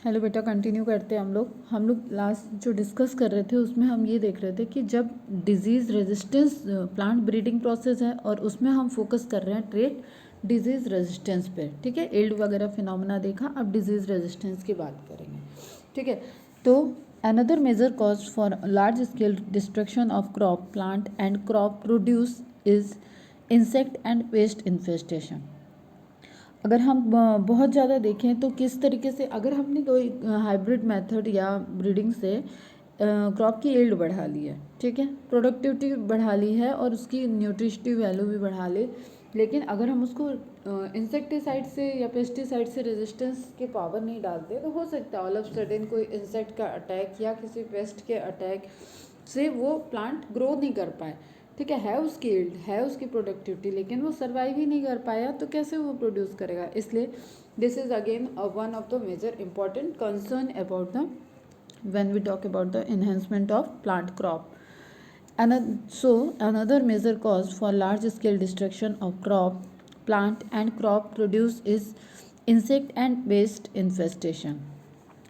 Hello बेटा, continue करते हैं हम लोग लास्ट जो डिस्कस कर रहे थे उसमें हम ये देख रहे थे कि जब disease resistance plant breeding process है और उसमें हम फोकस कर रहे हैं ट्रेट डिजीज़ रेजिस्टेंस पे। ठीक है, एल्ड वगैरह फिनोमेना देखा, अब डिजीज़ रेजिस्टेंस की बात करेंगे। ठीक है, तो another major cause for large scale destruction of crop plant and crop produce is insect and pest infestation. अगर हम बहुत ज़्यादा देखें तो किस तरीके से अगर हमने कोई हाइब्रिड मेथड या ब्रीडिंग से क्रॉप की यील्ड बढ़ा ली है, ठीक है, प्रोडक्टिविटी बढ़ा ली है और उसकी न्यूट्रिटिव वैल्यू भी बढ़ा ली, लेकिन अगर हम उसको इंसेक्टिसाइड से या पेस्टिसाइड से रेजिस्टेंस के पावर नहीं डालते तो हो सकता है ऑल ऑफ सडन कोई इंसेक्ट का अटैक या किसी पेस्ट के अटैक से वो प्लांट ग्रो नहीं कर पाए। ठीक है उसकी यील्ड है, उसकी प्रोडक्टिविटी, लेकिन वो सर्वाइव ही नहीं कर पाया तो कैसे वो प्रोड्यूस करेगा। इसलिए this is again one of the major important concern about the when we talk about the enhancement of plant crop. Another major cause for large scale destruction of crop plant and crop produce is insect and pest infestation.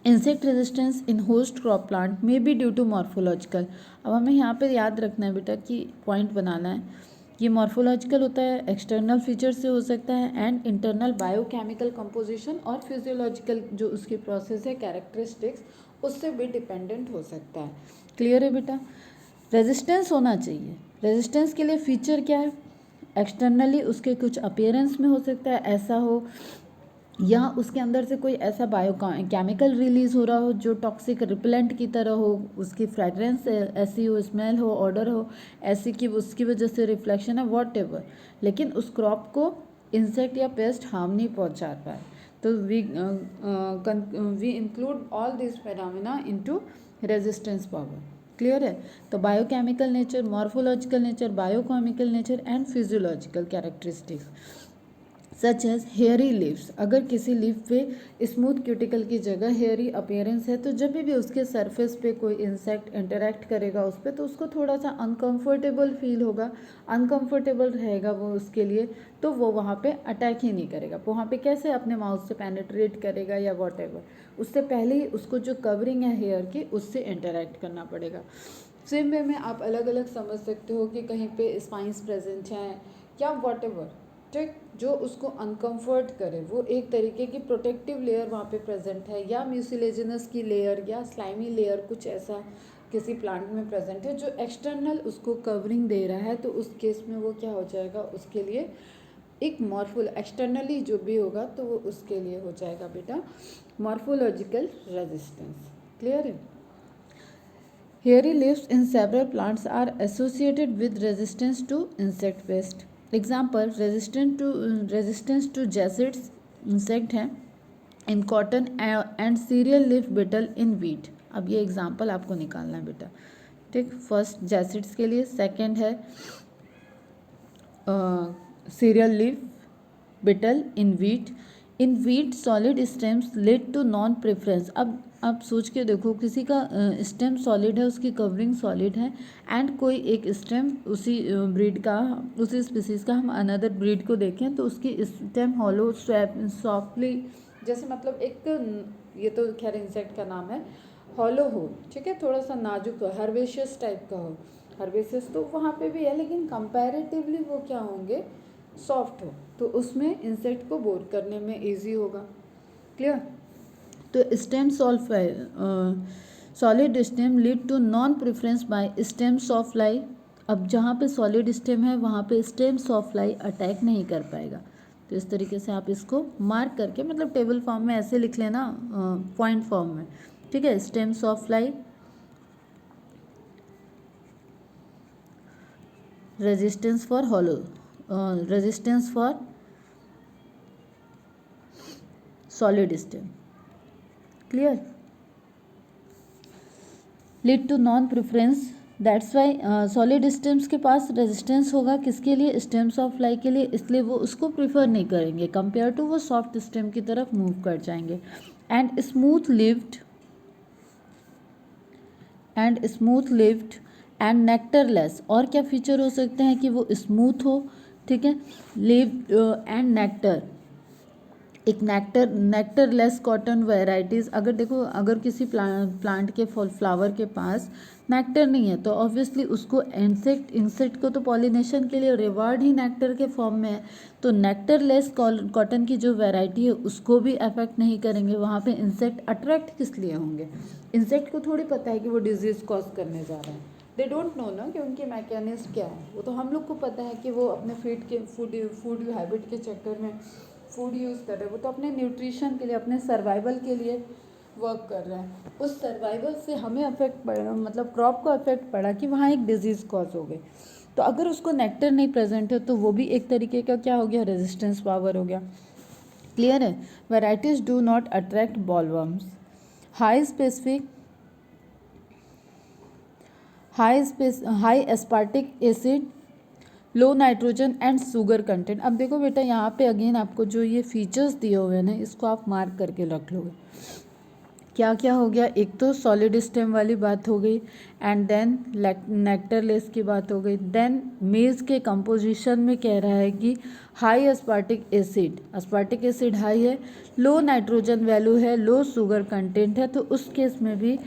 Insect resistance in host crop plant may be due to morphological. अब हमें यहाँ पे याद रखना है बेटा कि point बनाना है, ये मॉर्फोलॉजिकल होता है, एक्सटर्नल फीचर से हो सकता है, एंड इंटरनल बायोकेमिकल कंपोजिशन और फिजियोलॉजिकल जो उसकी प्रोसेस है कैरेक्टरिस्टिक्स उससे भी डिपेंडेंट हो सकता है। क्लियर है बेटा, रेजिस्टेंस होना चाहिए। रेजिस्टेंस के लिए फीचर क्या है, एक्सटर्नली उसके कुछ अपीयरेंस में हो सकता है ऐसा हो, या उसके अंदर से कोई ऐसा बायो केमिकल रिलीज हो रहा हो जो टॉक्सिक रिपेलेंट की तरह हो, उसकी फ्रेगरेंस ऐसी हो, स्मेल हो, ऑर्डर हो ऐसी कि उसकी वजह से रिफ्लेक्शन है वॉट एवर, लेकिन उस क्रॉप को इंसेक्ट या पेस्ट हार्म नहीं पहुंचा पाए। तो we include all this phenomena into resistance power. Clear है, तो biochemical nature, morphological nature, biochemical nature and physiological characteristics such as hairy leaves. अगर किसी लीफ पे स्मूथ क्यूटिकल की जगह हेयरी अपीयरेंस है तो जब भी उसके सरफेस पे कोई इंसेक्ट इंटरेक्ट करेगा उस पर तो उसको थोड़ा सा अनकंफर्टेबल फील होगा, अनकंफर्टेबल रहेगा वो उसके लिए, तो वो वहाँ पे अटैक ही नहीं करेगा। वहाँ पे कैसे अपने माउथ से पेनिट्रेट करेगा या वॉट एवर, उससे पहले ही उसको जो कवरिंग है हेयर की उससे इंटरेक्ट करना पड़ेगा। सेम वे में आप अलग अलग समझ सकते हो कि कहीं पे स्पाइंस प्रेजेंट हैं या वॉट एवर, ठीक, जो उसको अनकंफर्ट करे, वो एक तरीके की प्रोटेक्टिव लेयर वहाँ पे प्रेजेंट है, या म्यूसिलेजिनस की लेयर या स्लाइमी लेयर कुछ ऐसा किसी प्लांट में प्रेजेंट है जो एक्सटर्नल उसको कवरिंग दे रहा है, तो उस केस में वो क्या हो जाएगा, उसके लिए एक मॉर्फोल एक्सटर्नली जो भी होगा तो वो उसके लिए हो जाएगा बेटा मॉर्फोलॉजिकल रेजिस्टेंस। क्लियर है, hairy leaves in several plants are associated with resistance to insect pest. Example, resistance to jacids insect है in cotton and cereal leaf beetle in wheat. अब ये एग्जाम्पल आपको निकालना है बेटा, ठीक। फर्स्ट जैसिड्स के लिए, सेकंड है cereal leaf beetle in wheat. In wheat solid stems lead to non preference. अब आप सोच के देखो, किसी का स्टेम सॉलिड है, उसकी कवरिंग सॉलिड है, एंड कोई एक स्टेम उसी ब्रीड का, उसी स्पीसीज का हम अनदर ब्रीड को देखें तो उसकी स्टेम हॉलो सॉफ्टली, जैसे मतलब एक, ये तो खैर इंसेक्ट का नाम है, हॉलो हो, ठीक है, थोड़ा सा नाजुक हो, हर्बेशियस टाइप का हो। हर्बेशियस तो वहाँ पे भी है लेकिन कंपैरेटिवली वो क्या होंगे, सॉफ्ट हो, तो उसमें इंसेक्ट को बोर करने में इजी होगा। क्लियर, तो stem solid stem lead to non preference by stem softly. अब जहाँ पे सॉलिड स्टेम है वहाँ पे स्टेम सॉफ्टलाई अटैक नहीं कर पाएगा। तो इस तरीके से आप इसको मार्क करके, मतलब टेबल फॉर्म में ऐसे लिख लेना, पॉइंट फॉर्म में, ठीक है। Stem softly, resistance for hollow, resistance for solid stem. Clear, lead to non preference, that's why solid stems के पास रेजिस्टेंस होगा किसके लिए, स्टेम्स ऑफ लाई के लिए, इसलिए वो उसको प्रिफर नहीं करेंगे, कंपेयर टू वो सॉफ्ट स्टेम की तरफ मूव कर जाएंगे। And smooth lived and nectarless. और क्या फीचर हो सकते हैं कि वो स्मूथ हो, ठीक है, लिव्ड एंड नेक्टर, एक नेक्टरलेस कॉटन वेराइटीज़, अगर देखो अगर किसी प्लांट के फ्लावर के पास नेक्टर नहीं है तो ऑब्वियसली उसको इंसेक्ट को तो पॉलिनेशन के लिए रिवार्ड ही नेक्टर के फॉर्म में है, तो नेक्टरलेस कॉटन की जो वैरायटी है उसको भी अफेक्ट नहीं करेंगे। वहाँ पे इंसेक्ट अट्रैक्ट किस लिए होंगे? इंसेक्ट को थोड़ी पता है कि वो डिजीज़ कॉज करने जा रहे हैं, दे डोंट नो ना कि उनके मैकेनिज्म क्या है। वो तो हम लोग को पता है कि वो अपने फूड हैबिट के चक्कर में फूड यूज़ कर रहे हैं, वो तो अपने न्यूट्रिशन के लिए, अपने सर्वाइवल के लिए वर्क कर रहे हैं। उस सर्वाइवल से हमें अफेक्ट पड़ा, मतलब क्रॉप को अफेक्ट पड़ा कि वहाँ एक डिजीज़ कॉज हो गई। तो अगर उसको नेक्टर नहीं प्रेजेंट है तो वो भी एक तरीके का क्या हो गया? रेजिस्टेंस पावर हो गया। क्लियर है? Varieties do not attract bollworms. High aspartic acid, low nitrogen and sugar content. अब देखो बेटा यहाँ पे अगेन आपको जो ये फीचर्स दिए हुए हैं ना इसको आप मार्क करके रख लोगे। क्या क्या हो गया? एक तो सॉलिड स्टेम वाली बात हो गई, एंड देन नेक्टरलेस की बात हो गई। देन मेज के कंपोजिशन में कह रहा है कि हाई अस्पार्टिक एसिड हाई है, लो नाइट्रोजन वैल्यू है, लो शुगर कंटेंट है। तो उस केस में भी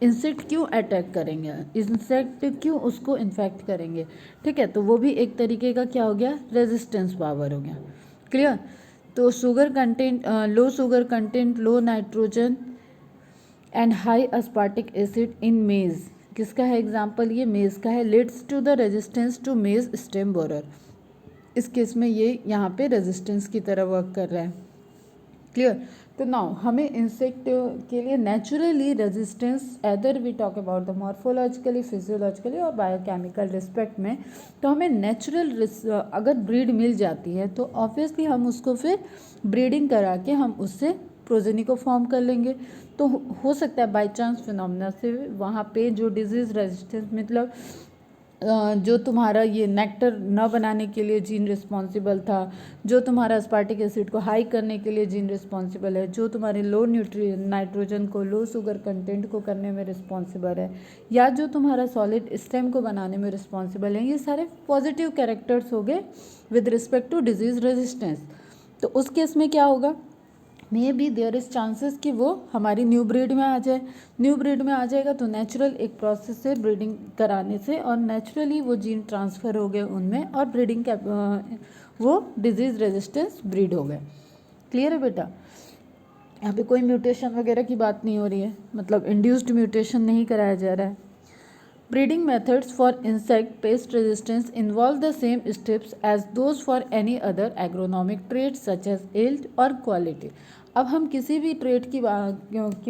इंसेक्ट क्यों अटैक करेंगे, इंसेक्ट क्यों उसको इन्फेक्ट करेंगे? ठीक है, तो वो भी एक तरीके का क्या हो गया? रेजिस्टेंस पावर हो गया। क्लियर? तो sugar content, low sugar content, low nitrogen and high aspartic acid in maize, किसका है एग्जाम्पल? ये मेज का है। Leads to the resistance to maize stem borer. इस केस में ये यहाँ पे रेजिस्टेंस की तरह वर्क कर रहा है। क्लियर? तो नाउ हमें इंसेक्ट के लिए naturally resistance, either we talk about the morphologically, physiologically और बायोकेमिकल रिस्पेक्ट में, तो हमें नेचुरल अगर ब्रीड मिल जाती है तो ऑब्वियसली हम उसको फिर ब्रीडिंग करा के हम उससे प्रोजेनी को फॉर्म कर लेंगे। तो हो सकता है बाई चांस फिनोमिना से वहाँ पे जो डिजीज़ रेजिस्टेंस, मतलब जो तुम्हारा ये नेक्टर न बनाने के लिए जीन रिस्पॉन्सिबल था, जो तुम्हारा अस्पार्टिक एसिड को हाई करने के लिए जीन रिस्पॉन्सिबल है, जो तुम्हारे लो नाइट्रोजन को, लो शुगर कंटेंट को करने में रिस्पॉन्सिबल है, या जो तुम्हारा सॉलिड स्टेम को बनाने में रिस्पॉन्सिबल है, ये सारे पॉजिटिव कैरेक्टर्स हो गए with respect to disease resistance. तो उस केस में क्या होगा? May be there is chances कि वो हमारी न्यू ब्रीड में आ जाए। न्यू ब्रीड में आ जाएगा तो नेचुरल एक प्रोसेस से ब्रीडिंग कराने से और नेचुरली वो जीन ट्रांसफ़र हो गए उनमें और ब्रीडिंग वो डिजीज़ रेजिस्टेंस ब्रीड हो गए। क्लियर है बेटा? यहाँ पे कोई म्यूटेशन वगैरह की बात नहीं हो रही है, मतलब इंड्यूस्ड म्यूटेशन नहीं कराया जा रहा है। Breeding methods for insect pest resistance involve the same steps as those for any other agronomic traits such as yield और quality। अब हम किसी भी ट्रेट की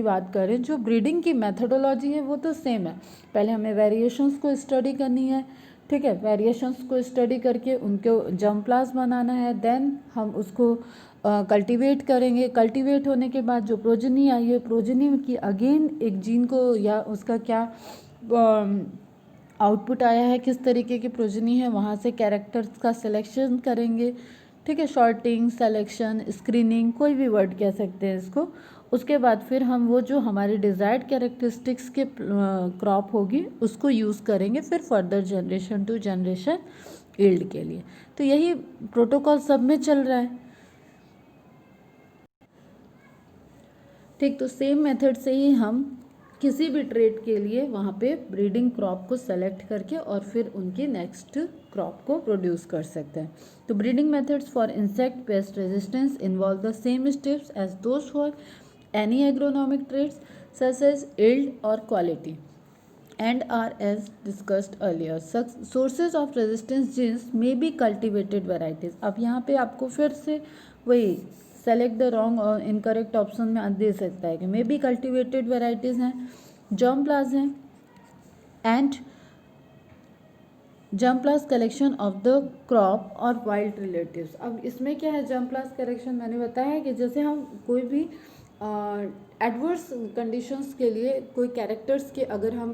बात करें, जो ब्रीडिंग की मेथडोलॉजी है वो तो सेम है। पहले हमें वेरिएशंस को स्टडी करनी है, ठीक है, वेरिएशंस को स्टडी करके उनको जर्मप्लाज्म बनाना है, देन हम उसको कल्टीवेट करेंगे। कल्टीवेट होने के बाद जो प्रोजनी आई है, प्रोजनी की अगेन एक जीन को या उसका क्या आउटपुट आया है, किस तरीके की प्रोजनी है, वहाँ से कैरेक्टर्स का सिलेक्शन करेंगे। ठीक है, शॉर्टिंग, सेलेक्शन, स्क्रीनिंग, कोई भी वर्ड कह सकते हैं इसको। उसके बाद फिर हम वो जो हमारी डिज़ायर्ड कैरेक्टरिस्टिक्स के क्रॉप होगी उसको यूज़ करेंगे फिर further generation to generation yield के लिए। तो यही प्रोटोकॉल सब में चल रहा है। ठीक, तो सेम मेथड से ही हम किसी भी ट्रेट के लिए वहाँ पे ब्रीडिंग क्रॉप को सेलेक्ट करके और फिर उनकी नेक्स्ट क्रॉप को प्रोड्यूस कर सकते हैं। तो breeding methods for insect pest resistance involve the same steps as those for any agronomic traits such as yield और quality and are as discussed earlier. Sources of resistance genes may be cultivated varieties। अब यहाँ पे आपको फिर से वही select the wrong और incorrect option में दे सकता है कि मे बी कल्टिवेटेड वेराइटीज़ हैं, जर्मप्लाज्म हैं, and germplasm collection of the crop और वाइल्ड रिलेटिव्स। अब इसमें क्या है, जर्मप्लाज्म कलेक्शन मैंने बताया है कि जैसे हम कोई भी एडवर्स कंडीशंस के लिए कोई कैरेक्टर्स के अगर हम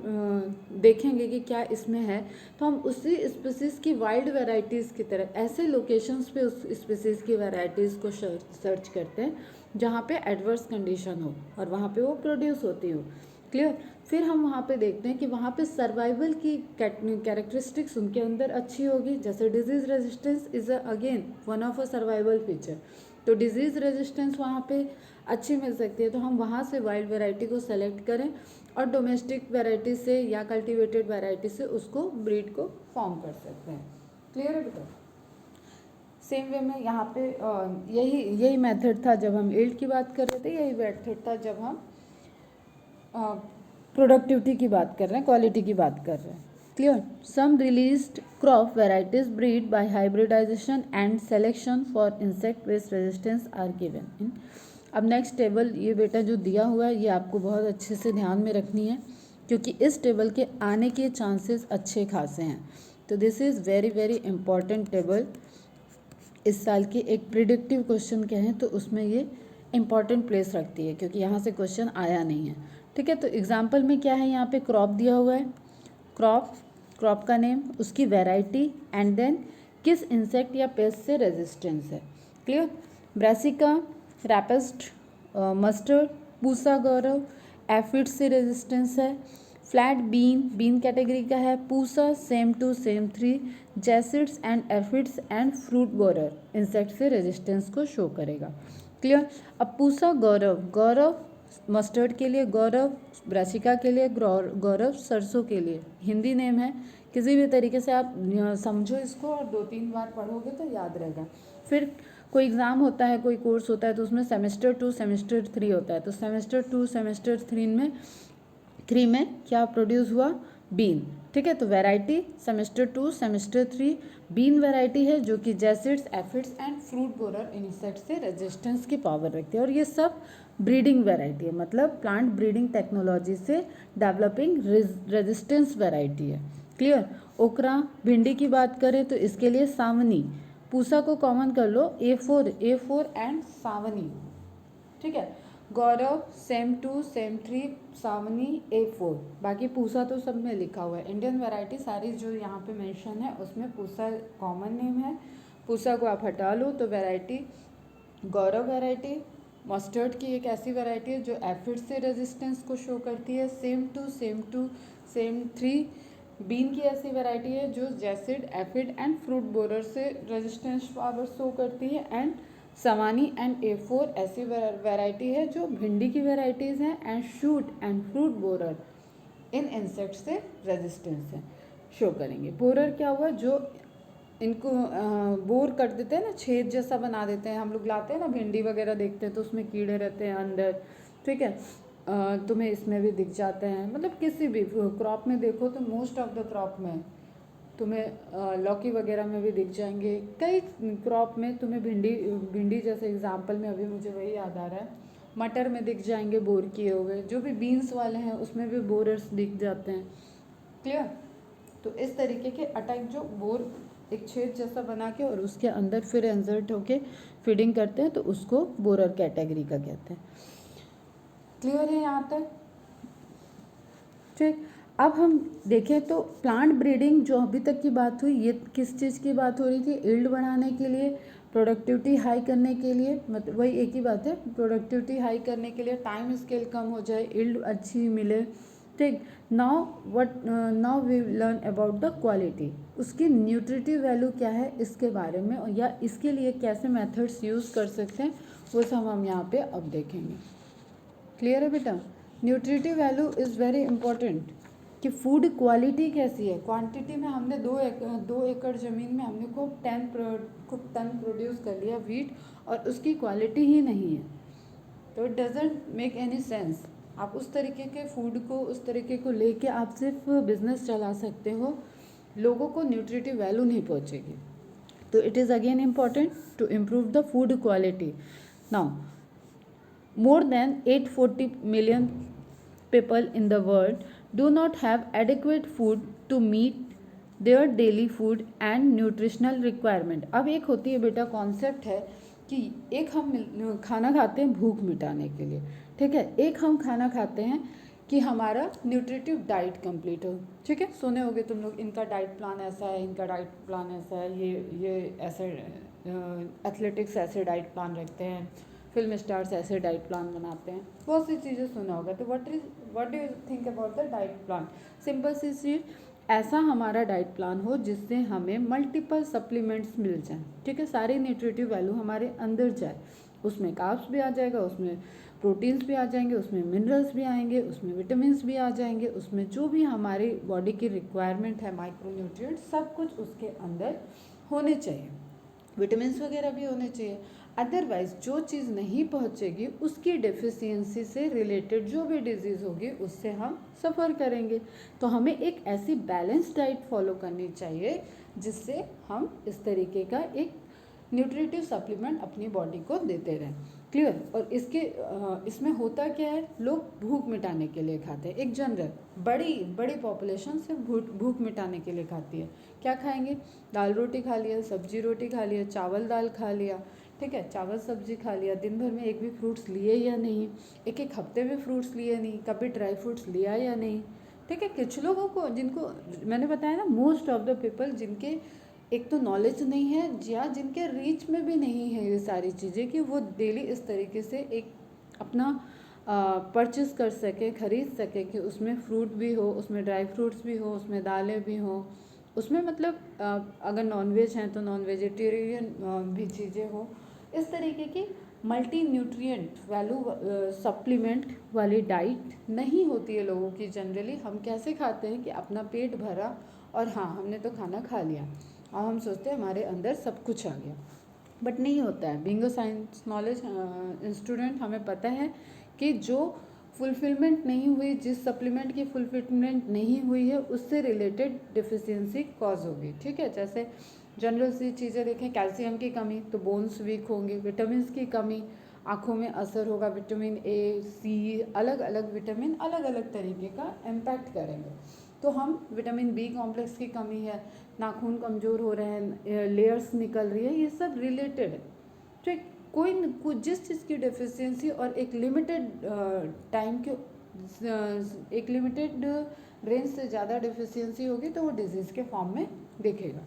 देखेंगे कि क्या इसमें है, तो हम उसी स्पीसीज़ की वाइल्ड वैरायटीज़ की तरह ऐसे लोकेशंस पे उस स्पीसीज़ की वैरायटीज़ को सर्च करते हैं जहाँ पे एडवर्स कंडीशन हो और वहाँ पे वो प्रोड्यूस होती हो। क्लियर? फिर हम वहाँ पे देखते हैं कि वहाँ पे सर्वाइवल की कैरेक्टरिस्टिक्स उनके अंदर अच्छी होगी, जैसे disease resistance is again one of a survival feature. तो डिजीज़ रेजिस्टेंस वहाँ पे अच्छी मिल सकती है, तो हम वहाँ से वाइल्ड वैरायटी को सेलेक्ट करें और डोमेस्टिक वैरायटी से या कल्टिवेटेड वैरायटी से उसको ब्रीड को फॉर्म कर सकते हैं। क्लियर है बेटा? सेम वे में यहाँ पे यही मेथड था जब हम यील्ड की बात कर रहे थे, यही मेथड था जब हम प्रोडक्टिविटी की बात कर रहे हैं, क्वालिटी की बात कर रहे हैं। Clear? Some released crop varieties breed by hybridization and selection for insect based resistance are given in. अब नेक्स्ट टेबल ये बेटा जो दिया हुआ है ये आपको बहुत अच्छे से ध्यान में रखनी है, क्योंकि इस टेबल के आने के चांसेस अच्छे खासे हैं। तो this is very very important table. इस साल की एक प्रिडिक्टिव क्वेश्चन कहें तो उसमें ये इंपॉर्टेंट प्लेस रखती है, क्योंकि यहाँ से क्वेश्चन आया नहीं है। ठीक है, तो एग्जाम्पल में क्या है, यहाँ पे क्रॉप दिया हुआ है, क्रॉप का नेम, उसकी वैरायटी एंड देन किस इंसेक्ट या पेस्ट से रेजिस्टेंस है। क्लियर? ब्रासिका, रैपिस्ट, मस्टर्ड, पूसा गौरव, एफिड्स से रेजिस्टेंस है। फ्लैट बीन कैटेगरी का है। Pusa same 2 same 3, jassids and aphids and fruit borer insect से रेजिस्टेंस को शो करेगा। क्लियर? अब पूसा गौरव मस्टर्ड के लिए, गौरव ब्रासिका के लिए, गौरव सरसों के लिए हिंदी नेम है। किसी भी तरीके से आप समझो इसको और 2-3 बार पढ़ोगे तो याद रहेगा। फिर कोई एग्ज़ाम होता है, कोई कोर्स होता है, तो उसमें सेमेस्टर 2 सेमेस्टर 3 होता है। तो सेमेस्टर 2 सेमेस्टर 3 में क्या प्रोड्यूस हुआ? बीन। ठीक है, तो variety semester 2 semester 3 bean variety है, जो कि jassids, aphids and fruit borer insect से रेजिस्टेंस की पावर रखती है। और ये सब ब्रीडिंग वैरायटी है, मतलब प्लांट ब्रीडिंग टेक्नोलॉजी से डेवलपिंग रेजिस्टेंस वैरायटी है। क्लियर? ओकरा भिंडी की बात करें तो इसके लिए सावनी, पूसा को कॉमन कर लो, A4 एंड सावनी। ठीक है, गौरव सेम 2 सेम 3 सावनी A4, बाकी पूसा तो सब में लिखा हुआ है। इंडियन वैरायटी सारी जो यहाँ पे मेंशन है उसमें पूसा कॉमन नेम है। पूसा को आप हटा लो तो वैरायटी गौरव वैरायटी मस्टर्ड की एक ऐसी वैरायटी है जो एफिड से रेजिस्टेंस को शो करती है। सेम 2 सेम 3 बीन की ऐसी वैरायटी है जो jassid, aphid and fruit borer से रेजिस्टेंस पावर शो करती है। एंड सवानी एंड A4 ऐसी वैरायटी है जो भिंडी की वैराइटीज़ हैं। And shoot and fruit borer in insect से रेजिस्टेंस है शो करेंगे। बोरर क्या हुआ? जो इनको बोर कर देते हैं ना, छेद जैसा बना देते हैं। हम लोग लाते हैं ना भिंडी वगैरह, देखते हैं तो उसमें कीड़े रहते हैं अंदर। ठीक है, तुम्हें इसमें भी दिख जाते हैं, मतलब किसी भी क्रॉप में देखो तो मोस्ट ऑफ द क्रॉप में तुम्हें लौकी वगैरह में भी दिख जाएंगे। कई क्रॉप में तुम्हें भिंडी जैसे एग्जांपल में अभी मुझे वही याद आ रहा है, मटर में दिख जाएंगे बोर किए हुए। जो भी बीन्स वाले हैं उसमें भी बोरर्स दिख जाते हैं। क्लियर? तो इस तरीके के अटैक जो बोर एक छेद जैसा बना के और उसके अंदर फिर इंसर्ट होके फीडिंग करते हैं, तो उसको बोरर कैटेगरी का कहते हैं। क्लियर है यहाँ तक? ठीक, अब हम देखें तो प्लांट ब्रीडिंग जो अभी तक की बात हुई, ये किस चीज़ की बात हो रही थी? यील्ड बढ़ाने के लिए, प्रोडक्टिविटी हाई करने के लिए, मतलब वही एक ही बात है, प्रोडक्टिविटी हाई करने के लिए टाइम स्केल कम हो जाए, यील्ड अच्छी मिले। ठीक, now we learn about the quality. उसकी न्यूट्रिटिव वैल्यू क्या है इसके बारे में, या इसके लिए कैसे मेथड्स यूज़ कर सकते हैं, वो सब हम यहाँ पे अब देखेंगे। क्लियर है बेटा? Nutritive value is very important कि फूड क्वालिटी कैसी है। क्वांटिटी में हमने 2 एकड़ ज़मीन में हमने खूब टन प्रोड्यूस कर लिया वीट, और उसकी क्वालिटी ही नहीं है, तो it doesn't make any sense. आप उस तरीके के फूड को, उस तरीके को लेके आप सिर्फ बिजनेस चला सकते हो, लोगों को न्यूट्रिटिव वैल्यू नहीं पहुंचेगी। तो it is again important to improve the food quality. Now more than 840 million people in the world do not have adequate food to meet their daily food and nutritional requirement। अब एक होती है बेटा concept है कि एक हम खाना खाते हैं भूख मिटाने के लिए, ठीक है, एक हम खाना खाते हैं कि हमारा न्यूट्रिटिव डाइट कंप्लीट हो। ठीक है, सुने होगे तुम लोग, इनका डाइट प्लान ऐसा है, इनका डाइट प्लान ऐसा है, ये ऐसे एथलेटिक्स ऐसे डाइट प्लान रखते हैं, फिल्म स्टार्स ऐसे डाइट प्लान बनाते हैं, बहुत सी चीज़ें सुना होगा। तो what do you think about the diet plan? Simple सी चीज़, ऐसा हमारा डाइट प्लान हो जिससे हमें मल्टीपल सप्लीमेंट्स मिल जाएं, ठीक है, सारी न्यूट्रिटिव वैल्यू हमारे अंदर जाए, उसमें कार्ब्स भी आ जाएगा, उसमें प्रोटीन्स भी आ जाएंगे, उसमें मिनरल्स भी आएंगे, उसमें विटामिन्स भी आ जाएंगे, उसमें जो भी हमारी बॉडी की रिक्वायरमेंट है माइक्रोन्यूट्रिएंट सब कुछ उसके अंदर होने चाहिए, विटामिन्स वगैरह भी होने चाहिए। अदरवाइज जो चीज़ नहीं पहुंचेगी उसकी डेफिशिएंसी से रिलेटेड जो भी डिजीज़ होगी उससे हम सफ़र करेंगे। तो हमें एक ऐसी बैलेंस डाइट फॉलो करनी चाहिए जिससे हम इस तरीके का एक न्यूट्रिटिव सप्लीमेंट अपनी बॉडी को देते रहें। क्लियर। और इसमें होता क्या है, लोग भूख मिटाने के लिए खाते हैं, एक जनरल बड़ी बड़ी पॉपुलेशन से भूख मिटाने के लिए खाती है। क्या खाएंगे, दाल रोटी खा लिया, सब्जी रोटी खा लिया, चावल दाल खा लिया, ठीक है, चावल सब्जी खा लिया, दिन भर में एक भी फ्रूट्स लिए या नहीं, एक एक हफ्ते में फ्रूट्स लिए नहीं, कभी ड्राई फ्रूट्स लिया या नहीं, ठीक है। कुछ लोगों को, जिनको मैंने बताया ना, मोस्ट ऑफ द पीपल जिनके एक तो नॉलेज नहीं है या जिनके रीच में भी नहीं है ये सारी चीज़ें कि वो डेली इस तरीके से एक अपना परचेस कर सके, खरीद सके कि उसमें फ्रूट भी हो, उसमें ड्राई फ्रूट्स भी हो, उसमें दालें भी हो, उसमें मतलब अगर नॉनवेज हैं तो नॉन वेजिटेरियन भी चीज़ें हो, इस तरीके की मल्टी न्यूट्रिएंट वैल्यू सप्लीमेंट वाली डाइट नहीं होती है लोगों की जनरली। हम कैसे खाते हैं कि अपना पेट भरा और हाँ हमने तो खाना खा लिया और हम सोचते हैं हमारे अंदर सब कुछ आ गया, बट नहीं होता है। Being a science knowledge student हमें पता है कि जो फुलफिलमेंट नहीं हुई, जिस सप्लीमेंट की फुलफिलमेंट नहीं हुई है उससे रिलेटेड डिफिशियंसी कॉज होगी, ठीक है। जैसे जनरल सी चीज़ें देखें, कैल्शियम की कमी तो बोन्स वीक होंगे, विटामिन की कमी आँखों में असर होगा, विटामिन ए सी अलग अलग विटामिन अलग अलग तरीके का इम्पैक्ट करेंगे। तो हम विटामिन बी कॉम्प्लेक्स की कमी है, नाखून कमज़ोर हो रहे हैं, लेयर्स निकल रही है, ये सब रिलेटेड है, ठीक। कोई जिस चीज़ की डेफिशिएंसी और एक लिमिटेड टाइम के एक लिमिटेड रेंज से ज़्यादा डेफिशिएंसी होगी तो वो डिजीज़ के फॉर्म में दिखेगा,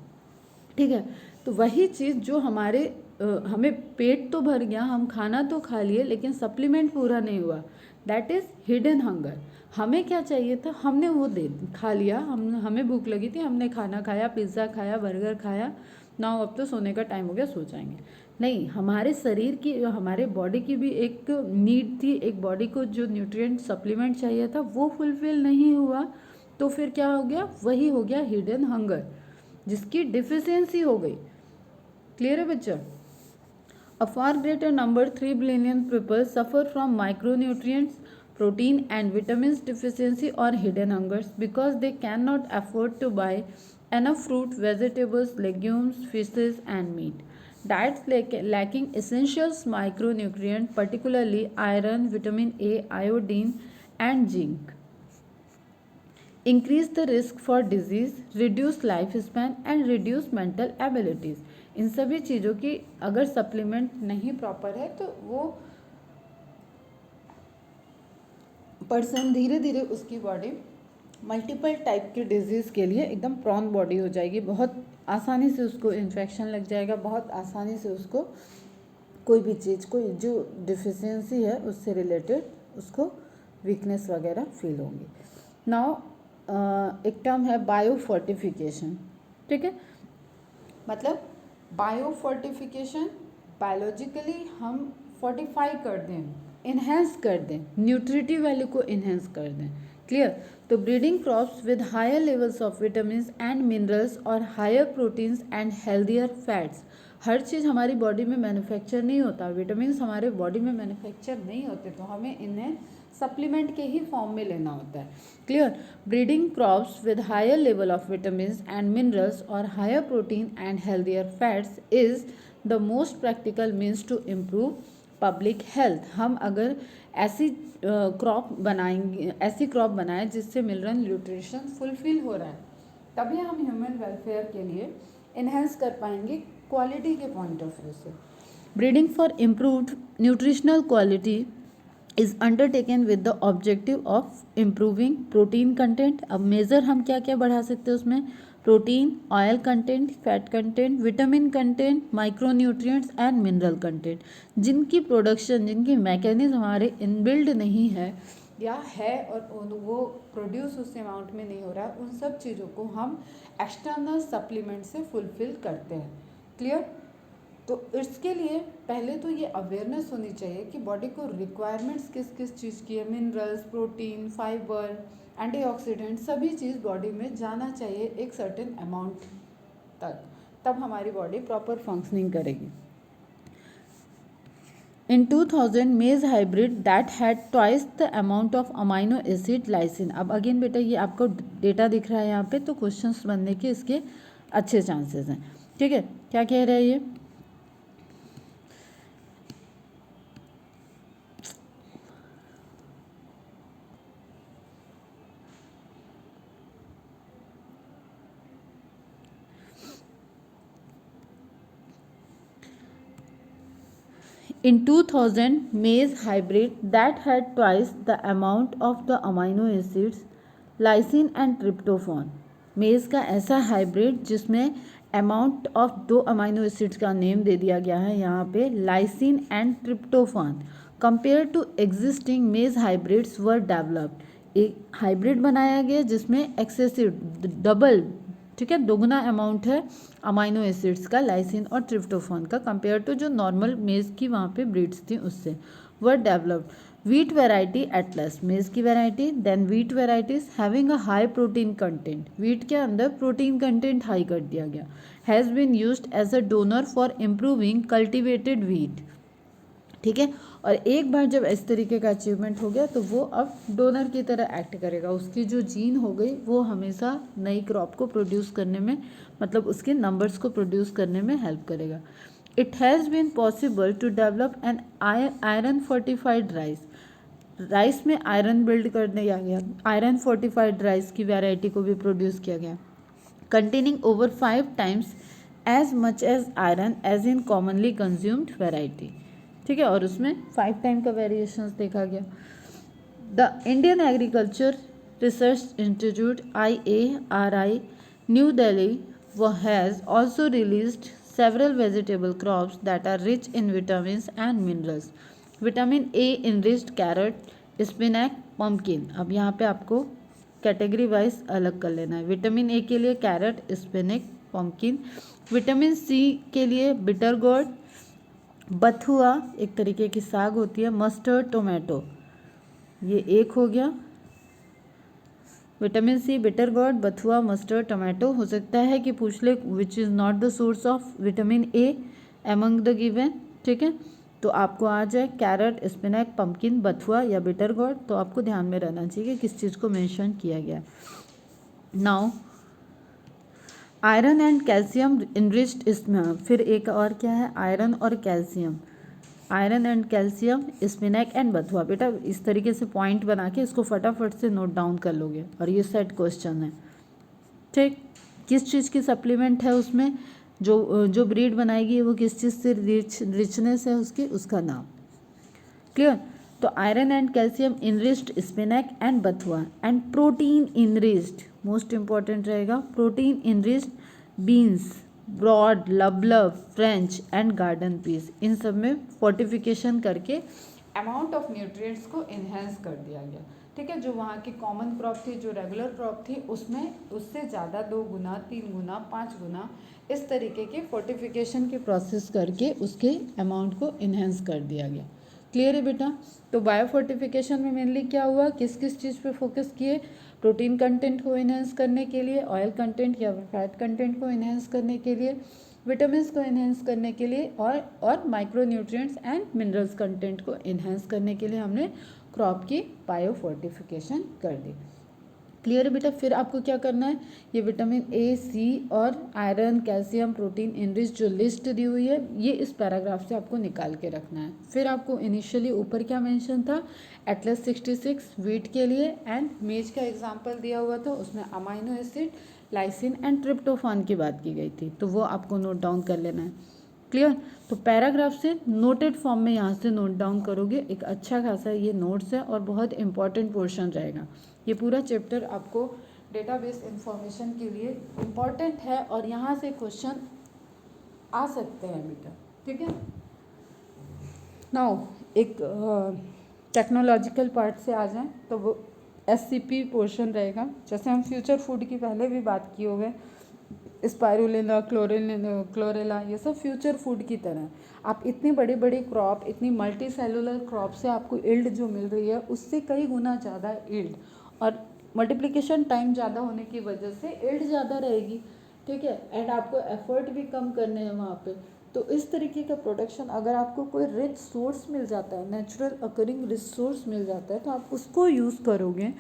ठीक है। तो वही चीज़ जो हमारे हमें पेट तो भर गया, हम खाना तो खा लिए लेकिन सप्लीमेंट पूरा नहीं हुआ, दैट इज़ हिडन हंगर। हमें क्या चाहिए था, हमने वो खा लिया, हमें भूख लगी थी, हमने खाना खाया, पिज़्ज़ा खाया, बर्गर खाया, ना अब तो सोने का टाइम हो गया, सो जाएंगे। नहीं, हमारे शरीर की, हमारे बॉडी की भी एक नीड थी, एक बॉडी को जो न्यूट्रिएंट सप्लीमेंट चाहिए था वो फुलफिल नहीं हुआ, तो फिर क्या हो गया, वही हो गया हिडन हंगर, जिसकी डिफिशियंसी हो गई। क्लियर है बच्चा। A far greater number 3 billion people suffer from micronutrients, protein and vitamins deficiency or hidden hungers because they cannot afford to buy enough fruit, vegetables, legumes, fishes and meat. Diets lacking essentials micronutrients, particularly iron, vitamin A, iodine and zinc, increase the risk for disease, reduce lifespan and reduce mental abilities. इन सभी चीज़ों की अगर supplement नहीं proper है तो वो person धीरे धीरे उसकी बॉडी मल्टीपल टाइप की डिजीज़ के लिए एकदम प्रॉन बॉडी हो जाएगी, बहुत आसानी से उसको इन्फेक्शन लग जाएगा, बहुत आसानी से उसको कोई भी चीज़ को जो डिफिशियंसी है उससे रिलेटेड उसको वीकनेस वगैरह फील होंगी। नाउ एक टर्म है बायोफोर्टिफिकेशन, ठीक है। मतलब बायोफोर्टिफिकेशन, बायोलॉजिकली हम फोर्टिफाई कर दें, इन्हेंस कर दें, न्यूट्रिटिव वैल्यू को इन्हेंस कर दें। क्लियर। तो breeding crops with higher levels of vitamins and minerals और higher proteins and healthier fats. हर चीज़ हमारी बॉडी में मैन्युफैक्चर नहीं होता, विटामिन्स हमारे बॉडी में मैन्युफैक्चर नहीं होते, तो हमें इन्हें सप्लीमेंट के ही फॉर्म में लेना होता है। Clear. Breeding crops with higher level of vitamins and minerals और higher protein and healthier fats is the most practical means to improve public health. हम अगर ऐसी क्रॉप बनाएंगे, ऐसी क्रॉप बनाएं जिससे मिनरल न्यूट्रिशन फुलफिल हो रहा है, तभी हम ह्यूमन वेलफेयर के लिए इन्हेंस कर पाएंगे क्वालिटी के पॉइंट ऑफ व्यू से। Breeding for improved nutritional quality is undertaken with the objective of improving protein content। अब मेज़र हम क्या क्या बढ़ा सकते हैं उसमें, protein, oil content, fat content, vitamin content, micronutrients and mineral content, जिनकी प्रोडक्शन, जिनकी मैकेनिज्म हमारे इनबिल्ड नहीं है या है और वो प्रोड्यूस उस अमाउंट में नहीं हो रहा है, उन सब चीज़ों को हम एक्सटर्नल सप्लीमेंट से फुलफिल करते हैं। क्लियर? तो इसके लिए पहले तो ये अवेयरनेस होनी चाहिए कि बॉडी को रिक्वायरमेंट्स किस किस चीज़ की है, मिनरल्स, प्रोटीन, फाइबर, एंटीऑक्सीडेंट, सभी चीज़ बॉडी में जाना चाहिए एक सर्टेन अमाउंट तक, तब हमारी बॉडी प्रॉपर फंक्शनिंग करेगी। In 2000, maize hybrid that had twice the amount of amino acid lysine. अब अगेन बेटा ये आपको डेटा दिख रहा है यहाँ पे, तो क्वेश्चंस बनने के इसके अच्छे चांसेस हैं। ठीक है, क्या कह रहा है ये? In 2000, maize hybrid that had twice the amount of the amino acids lysine and tryptophan. मेज़ का ऐसा हाइब्रिड जिसमें अमाउंट ऑफ 2 अमाइनो एसिड्स का नेम दे दिया गया है यहाँ पे, lysine and tryptophan, compare to existing maize hybrids were developed. एक हाइब्रिड बनाया गया जिसमें एक्सेसिव डबल, ठीक है, दोगुना अमाउंट है अमाइनो एसिड्स का, लाइसिन और ट्रिप्टोफान का, कंपेयर टू जो नॉर्मल मेज़ की वहाँ पे ब्रीड्स थी उससे, were developed. Wheat variety Atlas, maize की variety, then wheat varieties having a high protein content, wheat के अंदर प्रोटीन कंटेंट हाई कर दिया गया, has been used as a donor for improving cultivated wheat. ठीक है, और एक बार जब इस तरीके का अचीवमेंट हो गया तो वो अब डोनर की तरह एक्ट करेगा, उसकी जो जीन हो गई वो हमेशा नई क्रॉप को प्रोड्यूस करने में, मतलब उसके नंबर्स को प्रोड्यूस करने में हेल्प करेगा। It has been possible to develop an iron fortified rice, rice में आयरन बिल्ड करने गया, आयरन फोर्टिफाइड राइस की वैरायटी को भी प्रोड्यूस किया गया, containing over 5 times as much as iron as in commonly consumed variety. ठीक है, और उसमें 5 टाइम का वेरिएशंस देखा गया। The Indian agriculture research institute IARI new Delhi वो has also released several vegetable crops that are rich in vitamins and minerals. Vitamin A enriched carrot, spinach, pumpkin. अब यहाँ पे आपको कैटेगरी वाइज अलग कर लेना है। विटामिन A के लिए carrot, spinach, pumpkin. Vitamin C के लिए बिटर गोर्ड, बथुआ एक तरीके की साग होती है, मस्टर्ड, टोमेटो, ये एक हो गया। विटामिन सी, बिटर गोर्ड, बथुआ, मस्टर्ड, टोमेटो। हो सकता है कि पूछ ले which is not the source of vitamin A among the given. ठीक है, तो आपको आ जाए कैरेट, स्पिनच, पम्पकिन, बथुआ या बिटर गोर्ड, तो आपको ध्यान में रहना चाहिए किस चीज़ को मेंशन किया गया। Now iron and calcium enriched, इसमें फिर एक और क्या है, आयरन और calcium, iron and calcium, spinach and बथुआ। बेटा इस तरीके से पॉइंट बना के इसको फटाफट से नोट डाउन कर लोगे और ये सेट क्वेश्चन है। ठीक, किस चीज़ की सप्लीमेंट है उसमें, जो ब्रीड बनाएगी वो किस चीज़ से रिचनेस है उसकी, उसका नाम। क्लियर? तो iron and calcium enriched spinach and bathua, and protein enriched, most important रहेगा, protein enriched beans, broad, lablab, French and garden peas. इन सब में फोर्टिफिकेशन करके अमाउंट ऑफ न्यूट्रिएंट्स को इन्हेंस कर दिया गया। ठीक है, जो वहाँ की कॉमन क्रॉप थी, जो रेगुलर क्रॉप थी, उसमें उससे ज़्यादा 2 गुना, 3 गुना, 5 गुना इस तरीके के फोर्टिफिकेशन के प्रोसेस करके उसके अमाउंट को इन्हेंस कर दिया गया। क्लियर है बेटा? तो बायो फोर्टिफिकेशन में मेनली क्या हुआ, किस किस चीज़ पे फोकस किए, प्रोटीन कंटेंट को इन्हेंस करने के लिए, ऑयल कंटेंट या फैट कंटेंट को इन्हेंस करने के लिए, विटामिन्स को इन्हेंस करने के लिए, और micro nutrients and minerals content को इन्हेंस करने के लिए हमने क्रॉप की बायो फोर्टिफिकेशन कर दी। क्लियर है बेटा? फिर आपको क्या करना है, ये विटामिन ए, सी और आयरन, कैल्शियम, प्रोटीन इनरिच जो लिस्ट दी हुई है, ये इस पैराग्राफ से आपको निकाल के रखना है। फिर आपको इनिशियली ऊपर क्या मेंशन था, एटलस 66 वीट के लिए एंड मेज का एग्जांपल दिया हुआ था, उसमें amino acid, lysine and tryptophan की बात की गई थी, तो वो आपको नोट डाउन कर लेना है। क्लियर? तो पैराग्राफ से नोटेड फॉर्म में यहाँ से नोट डाउन करोगे, एक अच्छा खासा ये नोट्स है और बहुत इंपॉर्टेंट पोर्शन रहेगा। ये पूरा चैप्टर आपको डेटाबेस इंफॉर्मेशन के लिए इम्पॉर्टेंट है और यहाँ से क्वेश्चन आ सकते हैं बेटा। ठीक है, नाउ एक टेक्नोलॉजिकल पार्ट से आ जाएं तो वो SCP पोर्शन रहेगा। जैसे हम फ्यूचर फूड की पहले भी बात किए हुए, स्पाइरुलिना, क्लोरेला, ये सब फ्यूचर फूड की तरह। आप इतनी बड़ी बड़ी क्रॉप, इतनी मल्टी सेलुलर क्रॉप से आपको इल्ड जो मिल रही है उससे कई गुना ज़्यादा इल्ड, और मल्टीप्लिकेशन टाइम ज़्यादा होने की वजह से इल्ड ज़्यादा रहेगी, ठीक है, एंड आपको एफर्ट भी कम करने हैं वहाँ पे। तो इस तरीके का प्रोडक्शन, अगर आपको कोई रिच सोर्स मिल जाता है, नेचुरल अकरिंग रिसोर्स मिल जाता है, तो आप उसको यूज़ करोगे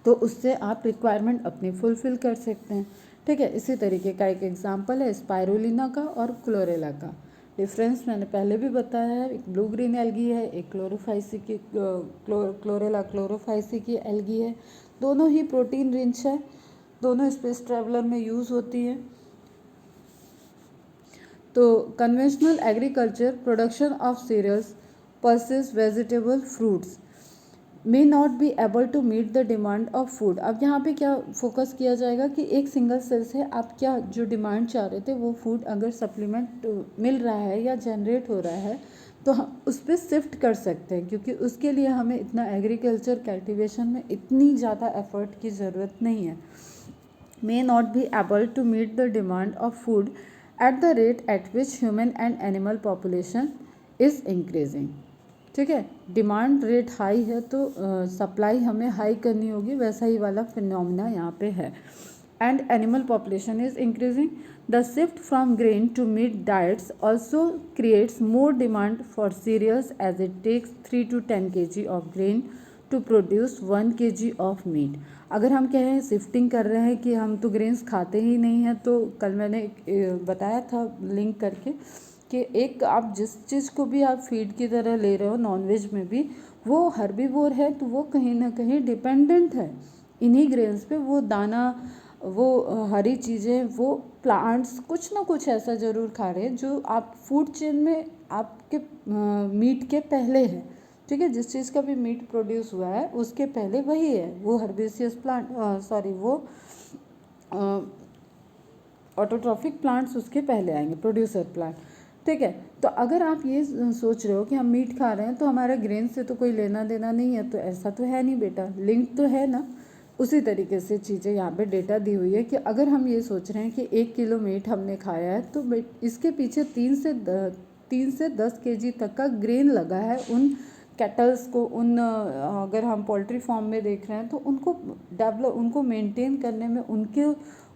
तो उससे आप रिक्वायरमेंट अपनी फुलफ़िल कर सकते हैं, ठीक है। इसी तरीके का एक एग्जांपल है स्पाइरुलिना का और क्लोरेला का। डिफरेंस मैंने पहले भी बताया है, एक ब्लू ग्रीन एल्गी है, एक क्लोरोफाइसिकी क्लोरेला क्लोरोफाइसिकी एल्गी है। दोनों ही प्रोटीन रिच है, दोनों स्पेस ट्रैवलर में यूज़ होती है। तो conventional agriculture, production of cereals, pulses, vegetable, fruits may not be able to meet the demand of food. अब यहाँ पे क्या फोकस किया जाएगा कि एक सिंगल सेल से आप क्या जो डिमांड चाह रहे थे वो फूड अगर सप्लीमेंट मिल रहा है या जनरेट हो रहा है तो हम उस पर शिफ्ट कर सकते हैं, क्योंकि उसके लिए हमें इतना एग्रीकल्चर कल्टीवेशन में इतनी ज़्यादा एफर्ट की ज़रूरत नहीं है। May not be able to meet the demand of food at the rate at which human and animal population is increasing, ठीक है। डिमांड रेट हाई है तो सप्लाई हमें हाई करनी होगी, वैसा ही वाला फिनोमिना यहाँ पे है। And animal population is increasing, the shift from grain to meat diets also creates more demand for cereals as it takes 3 to 10 kg of grain to produce 1 kg of meat. अगर हम कहें shifting कर रहे हैं कि हम तो grains खाते ही नहीं हैं, तो कल मैंने बताया था लिंक करके कि एक आप जिस चीज़ को भी आप फीड की तरह ले रहे हो, नॉनवेज में भी वो हर्बीवोर है, तो वो कहीं ना कहीं डिपेंडेंट है इन्हीं ग्रेन्स पे। वो दाना, वो हरी चीज़ें, वो प्लांट्स कुछ ना कुछ ऐसा ज़रूर खा रहे हैं जो आप फूड चेन में आपके मीट के पहले है, ठीक है। जिस चीज़ का भी मीट प्रोड्यूस हुआ है उसके पहले वही है, वो हर्बेसियस प्लांट, सॉरी वो ऑटोट्रॉफिक प्लांट्स उसके पहले आएंगे, प्रोड्यूसर प्लांट, ठीक है। तो अगर आप ये सोच रहे हो कि हम मीट खा रहे हैं तो हमारा ग्रेन से तो कोई लेना देना नहीं है, तो ऐसा तो है नहीं बेटा, लिंक तो है ना। उसी तरीके से चीज़ें यहाँ पे डेटा दी हुई है कि अगर हम ये सोच रहे हैं कि 1 किलो मीट हमने खाया है तो इसके पीछे 3 से 10 kg तक का ग्रेन लगा है उन कैटल्स को, उन अगर हम पोल्ट्री फार्म में देख रहे हैं तो उनको मेंटेन करने में,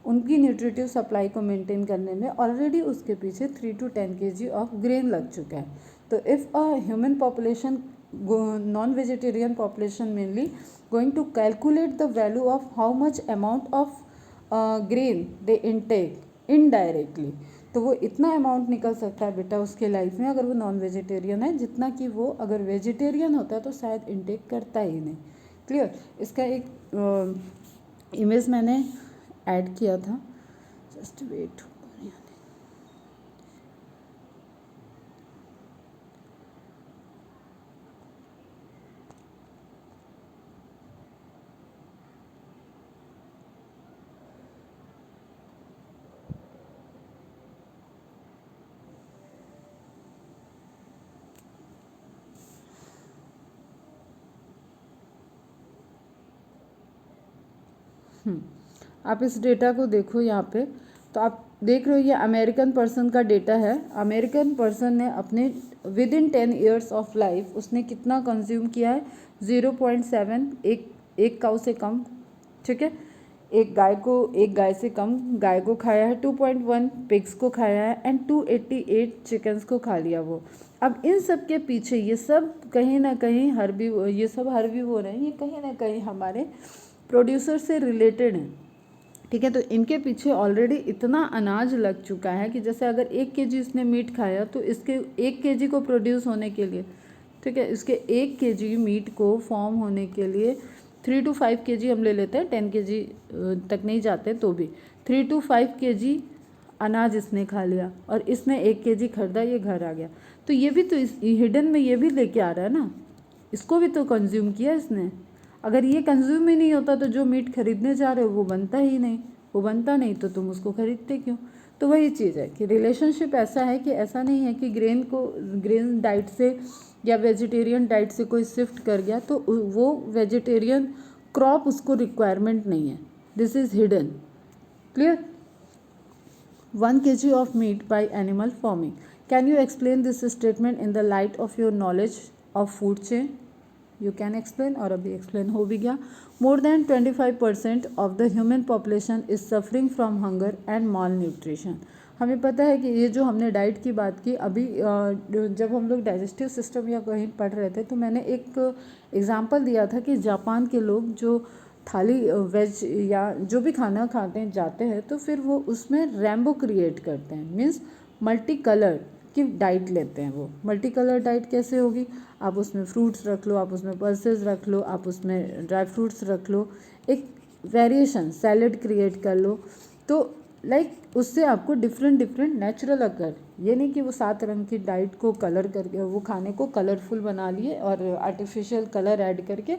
उनकी न्यूट्रिटिव सप्लाई को मेंटेन करने में ऑलरेडी उसके पीछे 3 to 10 kg ऑफ ग्रेन लग चुका है। तो if a human population, non vegetarian population mainly, going to calculate the value of how much amount of grain they intake indirectly, तो वो इतना अमाउंट निकल सकता है बेटा उसके लाइफ में, अगर वो नॉन वेजिटेरियन है, जितना कि वो अगर वेजिटेरियन होता है तो शायद इनटेक करता ही नहीं। क्लियर। इसका एक इमेज मैंने ऐड किया था, जस्ट वेट। आप इस डेटा को देखो यहाँ पे, तो आप देख रहे हो ये अमेरिकन पर्सन का डेटा है। अमेरिकन पर्सन ने अपने with in 10 years of life उसने कितना कंज्यूम किया है, 0.7, एक काऊ से कम, ठीक है। एक गाय से कम गाय को खाया है, 2.1 पिग्स को खाया है, एंड 288 चिकन्स को खा लिया वो। अब इन सब के पीछे ये सब कहीं ना कहीं ये सब हर्बीवोर हैं, ये कहीं ना कहीं हमारे प्रोड्यूसर से रिलेटेड हैं, ठीक है। तो इनके पीछे ऑलरेडी इतना अनाज लग चुका है कि जैसे अगर 1 kg इसने मीट खाया तो इसके 1 kg को प्रोड्यूस होने के लिए, ठीक है, इसके 1 kg मीट को फॉर्म होने के लिए 3 to 5 kg हम ले लेते हैं, 10 kg तक नहीं जाते तो भी 3 to 5 kg अनाज इसने खा लिया, और इसने 1 kg खरीदा, ये घर आ गया। तो ये भी तो हिडन में ये भी लेके आ रहा है ना, इसको भी तो कंज्यूम किया इसने। अगर ये कंज्यूम ही नहीं होता तो जो मीट खरीदने जा रहे हो वो बनता ही नहीं, वो बनता नहीं तो तुम उसको खरीदते क्यों। तो वही चीज़ है कि रिलेशनशिप ऐसा है कि ऐसा नहीं है कि ग्रेन डाइट से या वेजिटेरियन डाइट से कोई शिफ्ट कर गया तो वो वेजिटेरियन क्रॉप उसको रिक्वायरमेंट नहीं है, this is hidden. Clear? 1 kg of meat by animal farming. Can you explain this statement in the light of your knowledge of food chain? You can explain, और अभी explain हो भी गया। More than 25% of the human population is suffering from hunger and malnutrition. हमें पता है कि ये जो हमने डाइट की बात की अभी, जब हम लोग डाइजेस्टिव सिस्टम या कहीं पढ़ रहे थे तो मैंने एक एग्जांपल दिया था कि जापान के लोग जो थाली वेज या जो भी खाना खाते हैं जाते हैं तो फिर वो उसमें रैम्बो क्रिएट करते हैं, मीन्स मल्टी कलर की डाइट लेते हैं। वो मल्टी कलर डाइट कैसे होगी? आप उसमें फ्रूट्स रख लो, आप उसमें पल्सेस रख लो, आप उसमें ड्राई फ्रूट्स रख लो, एक वेरिएशन सैलड क्रिएट कर लो, तो उससे आपको डिफरेंट नेचुरल अगर, ये नहीं कि वो 7 रंग की डाइट को कलर करके वो खाने को कलरफुल बना लिए और आर्टिफिशियल कलर ऐड करके,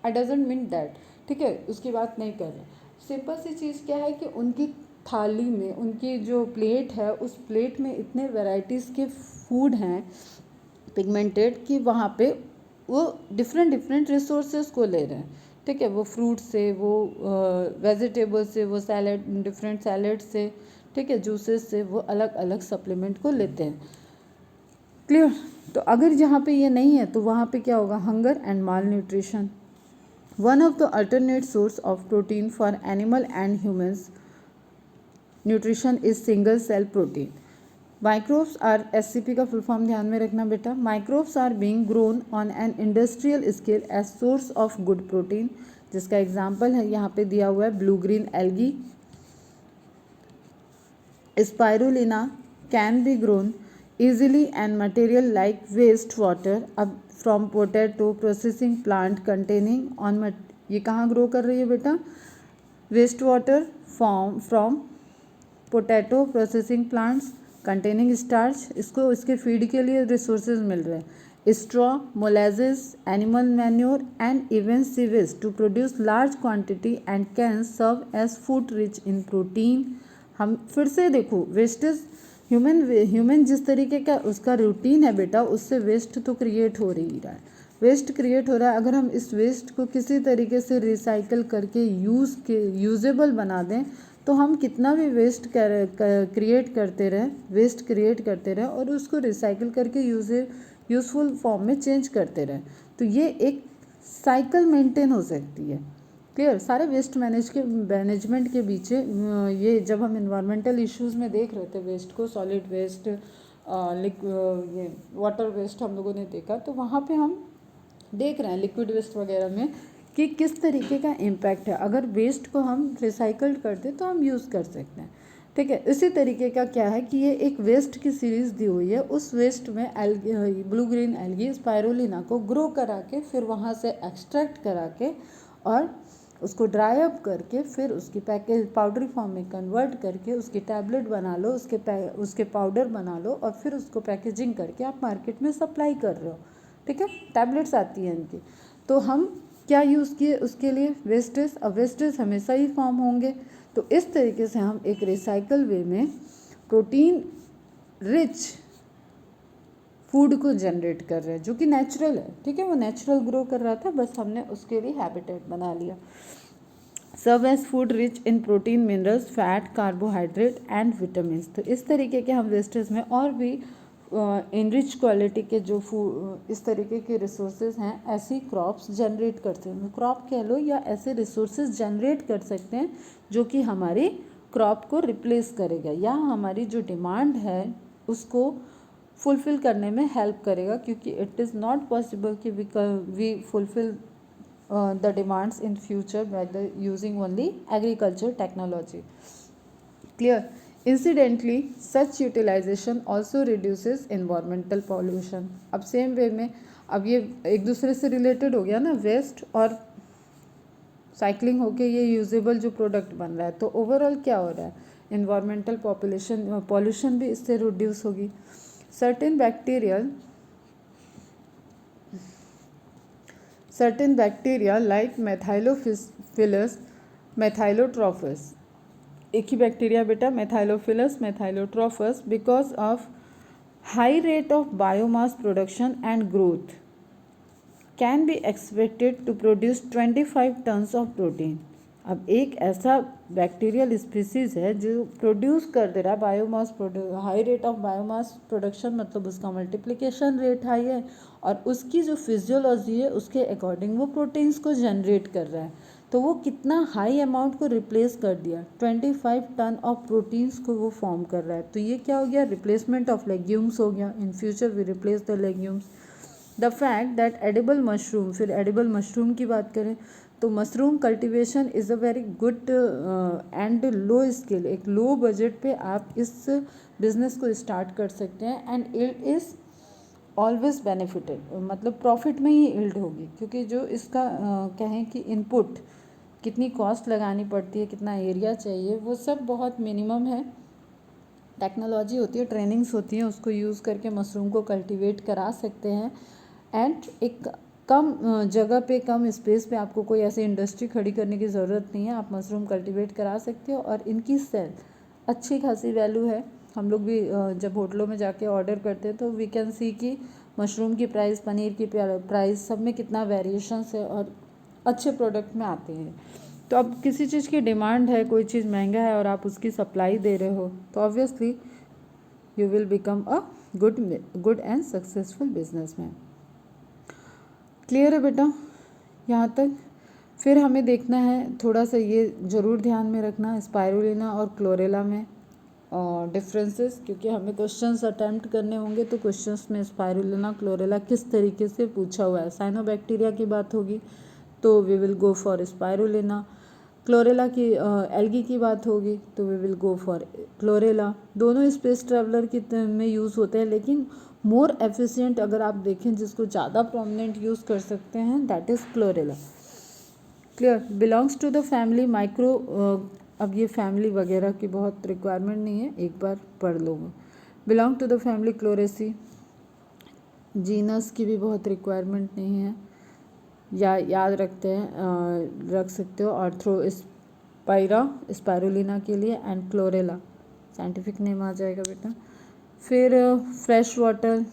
आई डजेंट मीन दैट, ठीक है, उसकी बात नहीं कर रहे। सिंपल सी चीज़ क्या है कि उनकी थाली में, उनकी जो प्लेट है उस प्लेट में इतने वैरायटीज़ के फूड हैं पिगमेंटेड कि वहाँ पे वो डिफरेंट रिसोर्सेज को ले रहे हैं, ठीक है, वो फ्रूट से, वो वेजिटेबल से, वो सैलड, डिफरेंट सैलड से, ठीक है, जूसेस से, वो अलग अलग सप्लीमेंट को लेते हैं। क्लियर? तो अगर जहाँ पे ये नहीं है तो वहाँ पे क्या होगा? Hunger and malnutrition. One of the alternate source of protein for animal and humans nutrition is single cell protein. Microbes are, SCP का फुल फॉर्म ध्यान में रखना बेटा, microbes are being grown on an industrial scale as source of good protein, जिसका example है यहाँ पे दिया हुआ है blue green algae. Spirulina can be grown easily and material like waste water अब from potato processing plant containing on ये कहाँ ग्रो कर रही है बेटा? Waste water from potato processing plants containing starch, इसको इसके फीड के लिए रिसोर्सेज मिल रहे हैं। Straw, molasses, animal manure and even sewage to produce large quantity and can serve as food rich in protein. हम फिर से देखो, वेस्टेज ह्यूमन जिस तरीके का उसका रूटीन है बेटा, उससे वेस्ट तो क्रिएट हो रही है, वेस्ट क्रिएट हो रहा है। अगर हम इस वेस्ट को किसी तरीके से रिसाइकल करके यूजेबल बना दें तो हम कितना भी वेस्ट क्रिएट करते रहें और उसको रिसाइकल करके यूजफुल फॉर्म में चेंज करते रहें, तो ये एक साइकिल मेंटेन हो सकती है। क्लियर? सारे वेस्ट मैनेजमेंट के पीछे ये जब हम इन्वायरमेंटल इश्यूज़ में देख रहे थे वेस्ट को, सॉलिड वेस्ट, ये वाटर वेस्ट हम लोगों ने देखा, तो वहाँ पे हम देख रहे हैं लिक्विड वेस्ट वगैरह में कि किस तरीके का इम्पैक्ट है। अगर वेस्ट को हम रिसाइकल कर दें तो हम यूज़ कर सकते हैं, ठीक है। इसी तरीके का क्या है कि ये एक वेस्ट की सीरीज़ दी हुई है, उस वेस्ट में ब्लू ग्रीन एल्गी स्पाइरुलिना को ग्रो करा के फिर वहाँ से एक्सट्रैक्ट करा के और उसको ड्राई अप करके फिर उसकी पैकेज पाउडरी फॉर्म में कन्वर्ट करके उसकी टैबलेट बना लो, उसके पाउडर बना लो और फिर उसको पैकेजिंग करके आप मार्केट में सप्लाई कर रहे हो, ठीक है। टैबलेट्स आती हैं इनकी, तो हम क्या यूज़ किए उसके लिए? वेस्टेज। अब वेस्टेज हमेशा ही फॉर्म होंगे, तो इस तरीके से हम एक रिसाइकल वे में प्रोटीन रिच फूड को जनरेट कर रहे हैं जो कि नेचुरल है, ठीक है। वो नेचुरल ग्रो कर रहा था, बस हमने उसके लिए हैबिटेट बना लिया। Serve as food rich in protein, minerals, fat, carbohydrate and vitamin. तो इस तरीके के हम वेस्टेज में और भी इनरिच क्वालिटी के जो फूड, इस तरीके के रिसोर्सेज हैं, ऐसी क्रॉप्स जनरेट करते हैं, क्रॉप कह लो या ऐसे रिसोर्सेज जनरेट कर सकते हैं जो कि हमारी क्रॉप को रिप्लेस करेगा या हमारी जो डिमांड है उसको फुलफ़िल करने में हेल्प करेगा, क्योंकि इट इज़ नॉट पॉसिबल कि we fulfil the demands in future by the using only agriculture technology. Clear? Incidentally such utilization also reduces environmental pollution. अब सेम वे में, अब ये एक दूसरे से रिलेटेड हो गया ना, वेस्ट और साइक्लिंग होके ये यूजेबल जो प्रोडक्ट बन रहा है, तो ओवरऑल क्या हो रहा है? इन्वायरमेंटल पॉल्यूशन भी इससे रिड्यूस होगी। certain bacteria like methylophilus, methylotrophus, एक ही बैक्टीरिया बेटा, methylophilus, methylotrophus, because of high rate of biomass production and growth can be expected to produce 25 tons of protein. अब एक ऐसा बैक्टीरियल स्पीसीज है जो प्रोड्यूस कर दे रहा है biomass high rate of biomass production, मतलब उसका मल्टीप्लिकेशन रेट हाई है और उसकी जो फिजियोलॉजी है उसके अकॉर्डिंग वो प्रोटीन्स को जनरेट कर रहा है। तो वो कितना हाई अमाउंट को रिप्लेस कर दिया, 25 टन ऑफ प्रोटीन्स को वो फॉर्म कर रहा है। तो ये क्या हो गया, रिप्लेसमेंट ऑफ लेग्यूम्स हो गया। In future we replace the legumes. The fact that edible mushroom, फिर एडिबल मशरूम की बात करें तो mushroom cultivation is a very good and low skill, एक लो बजट पे आप इस बिजनेस को स्टार्ट कर सकते हैं। And yield is always benefited, मतलब प्रॉफिट में ही इल्ड होगी, क्योंकि जो इसका कहें कि इनपुट कितनी कॉस्ट लगानी पड़ती है, कितना एरिया चाहिए, वो सब बहुत मिनिमम है। टेक्नोलॉजी होती है, ट्रेनिंग्स होती हैं, उसको यूज़ करके मशरूम को कल्टीवेट करा सकते हैं। एंड एक कम जगह पे, कम स्पेस पे आपको कोई ऐसी इंडस्ट्री खड़ी करने की ज़रूरत नहीं है, आप मशरूम कल्टीवेट करा सकते हो। और इनकी सेल अच्छी खासी वैल्यू है। हम लोग भी जब होटलों में जाके ऑर्डर करते हैं तो वी कैन सी कि मशरूम की प्राइस, पनीर की प्राइस, सब में कितना वेरिएशंस है और अच्छे प्रोडक्ट में आते हैं। तो अब किसी चीज़ की डिमांड है, कोई चीज़ महंगा है और आप उसकी सप्लाई दे रहे हो, तो obviously you will become a good and successful businessman. Clear है बेटा यहाँ तक? फिर हमें देखना है थोड़ा सा, ये ज़रूर ध्यान में रखना स्पाइरुलिना और क्लोरेला में डिफरेंसेस, क्योंकि हमें क्वेश्चंस अटेम्प्ट करने होंगे। तो क्वेश्चंस में स्पाइरुलिना क्लोरेला किस तरीके से पूछा हुआ है। साइनोबैक्टीरिया की बात होगी तो we will go for spirulina, chlorella की एल्गी की बात होगी तो we will go for chlorella. दोनों स्पेस ट्रैवलर की में यूज़ होते हैं, लेकिन मोर एफिशिएंट अगर आप देखें जिसको ज़्यादा प्रोमिनेंट यूज़ कर सकते हैं, that is chlorella. Clear? Belongs to the family micro, अब ये फैमिली वगैरह की बहुत रिक्वायरमेंट नहीं है, एक बार पढ़ लो। Belong to the family chlorellaceae, genus की भी बहुत रिक्वायरमेंट नहीं है, या याद रख सकते हो। आर्थ्रोस्पाइरा स्पाइरुलिना के लिए, एंड क्लोरेला साइंटिफिक नेम आ जाएगा बेटा। फिर fresh water,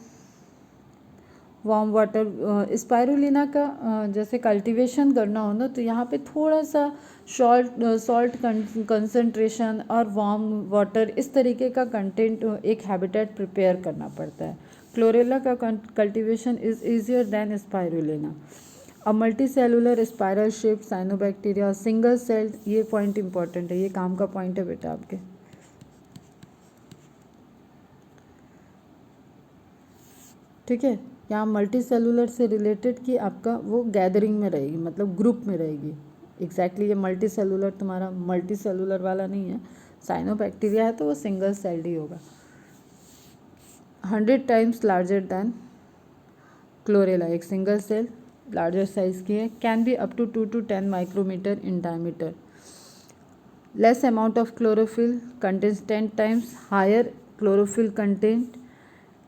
warm water, spirulina का जैसे कल्टीवेशन करना हो ना, तो यहाँ पे थोड़ा सा सॉल्ट कंसंट्रेशन और वार्म वाटर, इस तरीके का कंटेंट, एक हैबिटेट प्रिपेयर करना पड़ता है। क्लोरेला का cultivation is easier than spirulina. अब multi cellular spiral shape cyanobacteria, single celled, ये पॉइंट इंपॉर्टेंट है, ये काम का पॉइंट है बेटा आपके। ठीक है, यहाँ मल्टी सेलुलर से रिलेटेड कि आपका वो गैदरिंग में रहेगी, मतलब ग्रुप में रहेगी। एग्जैक्टली ये मल्टी सेलुलर तुम्हारा मल्टी सेलुलर वाला नहीं है, साइनोबैक्टीरिया है तो वो सिंगल सेल्ड ही होगा। 100 टाइम्स लार्जर दैन क्लोरेला, एक सिंगल सेल लार्जर साइज की है। Can be up to 2 to 10 micrometre in diameter. Less amount of chlorophyll, contains 10 times higher chlorophyll content,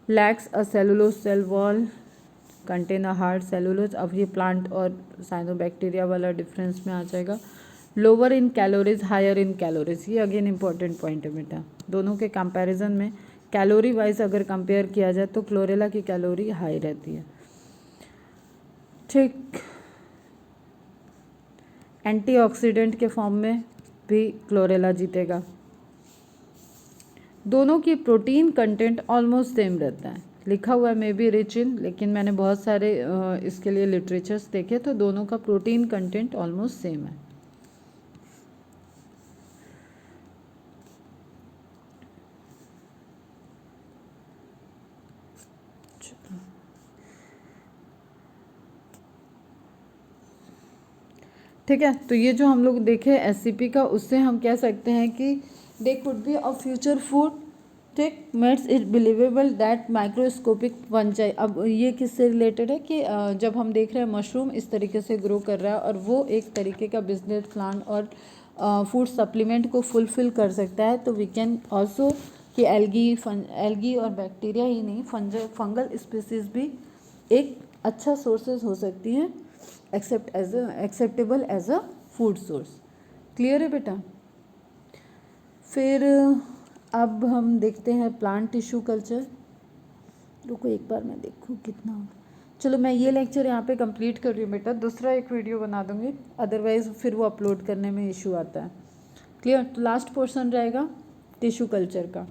lacks a cellulose cell wall, contain a hard cellulose. अब ये plant और cyanobacteria वाला difference में आ जाएगा। Lower in calories, higher in calories, ये again important point है बेटा। दोनों के कंपैरिजन में कैलोरी वाइज अगर कंपेयर किया जाए तो क्लोरेला की कैलोरी हाई रहती है। ठीक, एंटीऑक्सीडेंट के फॉर्म में भी क्लोरेला जीतेगा। दोनों की प्रोटीन कंटेंट ऑलमोस्ट सेम रहता है, लिखा हुआ है मे बी रिच इन, लेकिन मैंने बहुत सारे इसके लिए लिटरेचर्स देखे तो दोनों का प्रोटीन कंटेंट ऑलमोस्ट सेम है। ठीक है, तो ये जो हम लोग देखे एससीपी का, उससे हम कह सकते हैं कि they could be a future food. ठीक, makes it believable that microscopic fungi. अब ये किससे रिलेटेड है कि जब हम देख रहे हैं मशरूम इस तरीके से ग्रो कर रहा है और वो एक तरीके का बिजनेस प्लान और फूड सप्लीमेंट को फुलफिल कर सकता है, तो वी कैन ऑल्सो कि एल्गी और बैक्टीरिया ही नहीं, फंगल स्पीसीज भी एक अच्छा सोर्सेज हो सकती हैं, acceptable as a food source. Clear है बेटा? फिर अब हम देखते हैं प्लांट टिश्यू कल्चर। रुको एक बार मैं देखूँ कितना हो। चलो मैं ये लेक्चर यहाँ पे कंप्लीट कर रही हूँ बेटा, दूसरा एक वीडियो बना दूँगी, अदरवाइज़ फिर वो अपलोड करने में इशू आता है। क्लियर? तो लास्ट पोर्शन रहेगा टिश्यू कल्चर का।